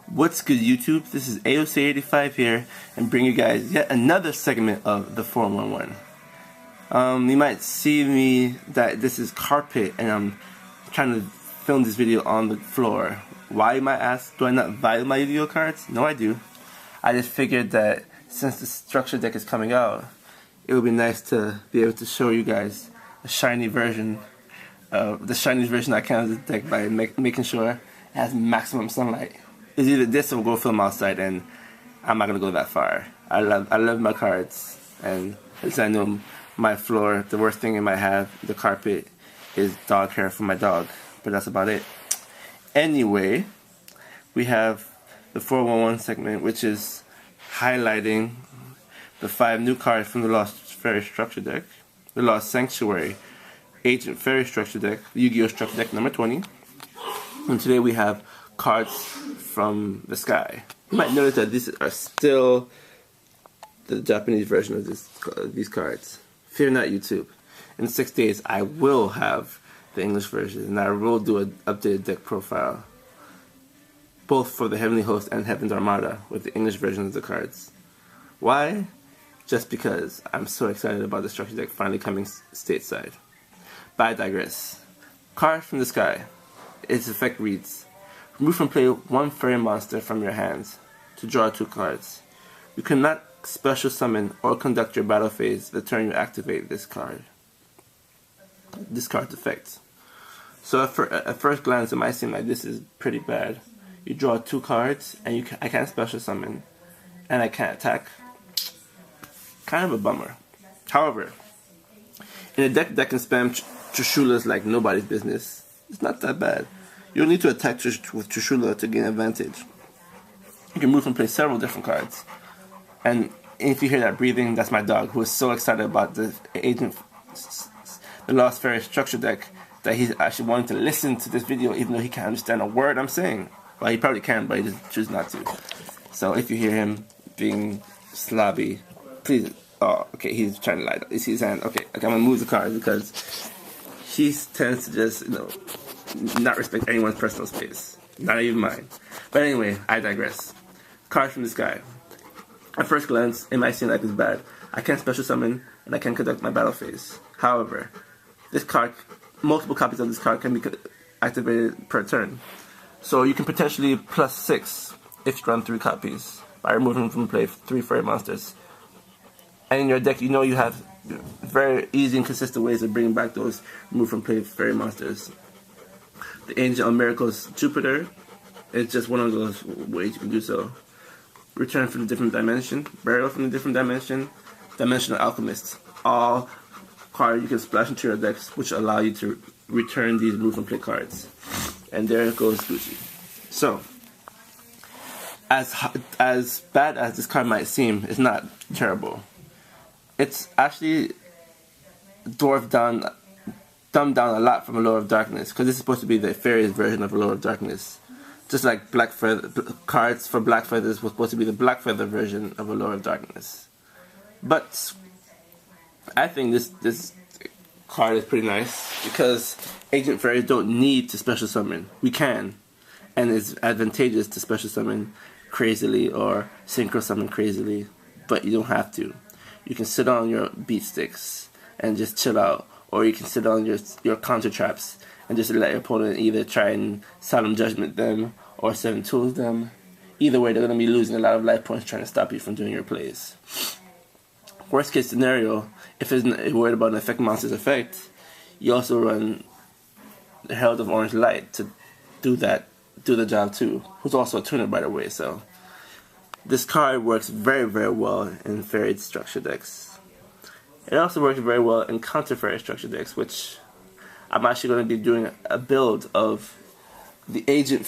What's good, YouTube? This is AOC85 here, and bring you guys yet another segment of the 411. You might see me that this is carpet, and I'm trying to film this video on the floor. Why, you might ask? Do I not value my video cards? No, I do. I just figured that since the structure deck is coming out, it would be nice to be able to show you guys a shiny version of the shiniest version I can of the deck by making sure it has maximum sunlight. It's either this or go film outside, and I'm not gonna go that far. I love my cards, and as I know, my floor, the worst thing it might have, the carpet, is dog hair for my dog. But that's about it. Anyway, we have the 411 segment, which is highlighting the 5 new cards from the Lost Fairy Structure deck, the Lost Sanctuary Agent Fairy Structure deck, Yu-Gi-Oh! Structure deck number 20. And today we have cards from the sky. You might notice that these are still the Japanese version of these cards. Fear not, YouTube. In 6 days, I will have the English version, and I will do an updated deck profile, both for the Heavenly Host and Heaven's Armada, with the English version of the cards. Why? Just because I'm so excited about the structure deck finally coming stateside. But I digress. Card from the sky. Its effect reads: remove from play 1 fairy monster from your hands to draw 2 cards. You cannot special summon or conduct your battle phase the turn you activate this card. This card's effect. So at first glance, it might seem like this is pretty bad. You draw 2 cards, and I can't special summon, and I can't attack. Kind of a bummer. However, in a deck that can spam Trishulas like nobody's business, it's not that bad. You don't need to attack with Trishula to gain advantage. You can move and play several different cards. And if you hear that breathing, that's my dog, who is so excited about the Lost Fairy Structure deck that he's actually wanting to listen to this video even though he can't understand a word I'm saying. Well, he probably can, but he just chooses not to. So if you hear him being slobby, please... Oh, okay, he's trying to lie. You see his hand? Okay, I'm going to move the card because he tends to just, not respect anyone's personal space. Not even mine. But anyway, I digress. Card from the sky. At first glance, it might seem like it's bad. I can't special summon, and I can't conduct my battle phase. However, this card, multiple copies of this card can be activated per turn. So you can potentially plus 6 if you run 3 copies by removing from play 3 fairy monsters. And in your deck, you have very easy and consistent ways of bringing back those remove from play fairy monsters. The Angel of Miracles Jupiter is just one of those ways you can do so. Return from a different dimension, Burial from a different dimension, Dimensional Alchemist. All cards you can splash into your decks, which allow you to return these remove from play cards. And there goes Gucci. So, as bad as this card might seem, it's not terrible. It's actually dumbed down a lot from Allure of Darkness, because this is supposed to be the fairy's version of Allure of Darkness. Just like Black Feather, cards for Black Feathers was supposed to be the Black Feather version of Allure of Darkness. But I think this card is pretty nice, because Agent Fairies don't need to special summon. We can, and it's advantageous to special summon crazily or synchro summon crazily, but you don't have to. You can sit on your beat sticks and just chill out, or you can sit on your counter traps and just let your opponent either try and Solemn Judgment them or 7 tools them. Either way, they're going to be losing a lot of life points trying to stop you from doing your plays. Worst case scenario, if you're worried about an effect monster's effect, you also run the Herald of Orange Light to do the job too, who's also a tuner, by the way. So this card works very, very well in fairy structure decks. It also works very well in counter fairy structure decks, which I'm actually going to be doing a build of the Agent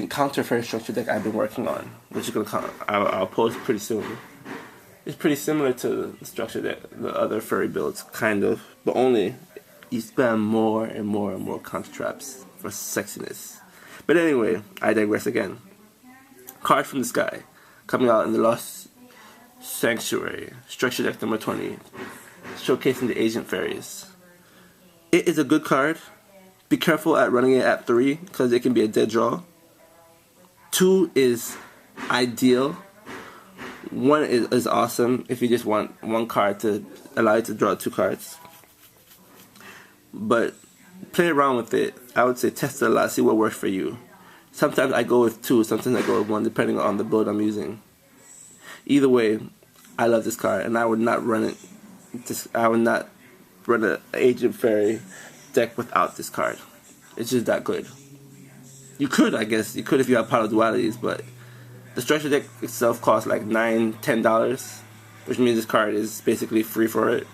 counter fairy structure deck I've been working on, which is going to I'll post pretty soon. It's pretty similar to the structure deck, the other fairy builds, kind of, but only you spam more and more and more counter traps for sexiness. But anyway, I digress again. Card from the sky, coming out in the Lost Sanctuary Structure deck number 20, showcasing the Agent Fairies. It is a good card. Be careful at running it at 3, because it can be a dead draw. 2 is ideal. 1 is awesome if you just want one card to allow you to draw 2 cards. But play around with it. I would say test it a lot, see what works for you. Sometimes I go with 2, sometimes I go with 1, depending on the build I'm using. Either way, I love this card, and I would not run it. I would not run an Agent Fairy deck without this card. It's just that good. You could, I guess, you could if you have Pile of Dualities, but the structure deck itself costs like $9, $10, which means this card is basically free for it.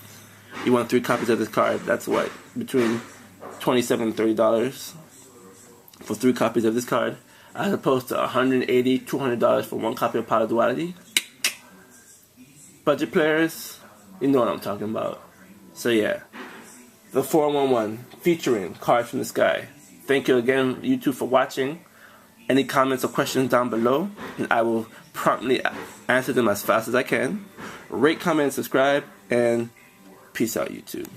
You want 3 copies of this card, that's what, between $27 and $30 for 3 copies of this card, as opposed to $180, $200 for 1 copy of Pile of Duality. Budget players, you know what I'm talking about. So yeah, the 411 featuring Cards from the Sky. Thank you again, YouTube, for watching. Any comments or questions down below, and I will promptly answer them as fast as I can. Rate, comment, and subscribe, and peace out, YouTube.